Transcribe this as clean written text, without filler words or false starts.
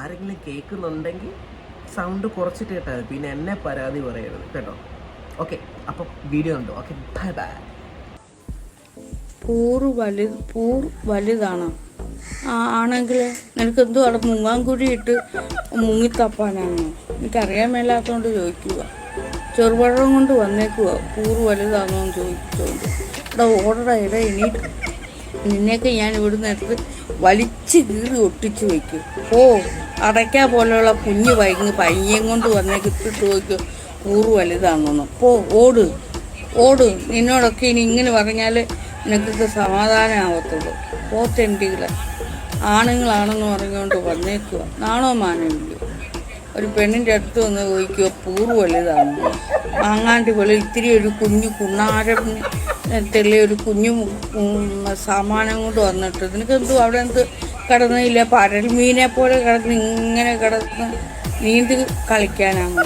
ആരെങ്കിലും കേൾക്കുന്നുണ്ടെങ്കിൽ സൗണ്ട് കുറച്ചിട്ട് കേട്ടാൽ മതി, പിന്നെ എന്നെ പരാതി പറയരുത് കേട്ടോ. ഓക്കെ, അപ്പം വീഡിയോ ഉണ്ടോ? Okay, bye bye. പൂർ വലുതാണ് ആണെങ്കിൽ നിനക്ക് എന്തോ അവിടെ മുങ്ങാൻകുഴി ഇട്ട് മുങ്ങിത്തപ്പാനാണോ? എനിക്കറിയാൻ മേലാത്തതുകൊണ്ട് ചോദിക്കുക. ചെറുപഴം കൊണ്ട് വന്നേക്കുക, പൂർ വലുതാണോ എന്ന് ചോദിച്ചുകൊണ്ട്. ഇവിടെ ഓർഡർ ഇട എണീറ്റ് നിന്നെയൊക്കെ ഞാൻ ഇവിടുന്ന് എടുത്ത് വലിച്ച് കീറി ഒട്ടിച്ച് വയ്ക്കും. അടയ്ക്ക പോലെയുള്ള കുഞ്ഞ് പയ്യം കൊണ്ട് വന്നേക്ക് ഇട്ടിട്ട് വയ്ക്കും പൂർ വലുതാണെന്ന്. ഓട്. നിന്നോടൊക്കെ ഇനി ഇങ്ങനെ പറഞ്ഞാൽ നിനക്കൊക്കെ സമാധാനമാവത്തുള്ളൂ. തെണ്ടികളെ ആണുങ്ങളാണെന്ന് പറഞ്ഞുകൊണ്ട് വന്നേക്കുക. നാണോ മാനമില്ല. ഒരു പെണ്ണിൻ്റെ അടുത്ത് വന്ന് ചോദിക്കുക പൂർ വലുതാണ്. മാങ്ങാണ്ടി പോലെ ഇത്തിരി ഒരു കുഞ്ഞു കുണ്ണാരം ഒരു കുഞ്ഞു സാമാനം കൊണ്ട് വന്നിട്ട് നിനക്ക് എന്തോ അവിടെ എന്ത് കിടന്നില്ല, പരൽമീനെ പോലെ കിടന്ന് ഇങ്ങനെ കിടന്ന് നീന്തി കളിക്കാനാണ്.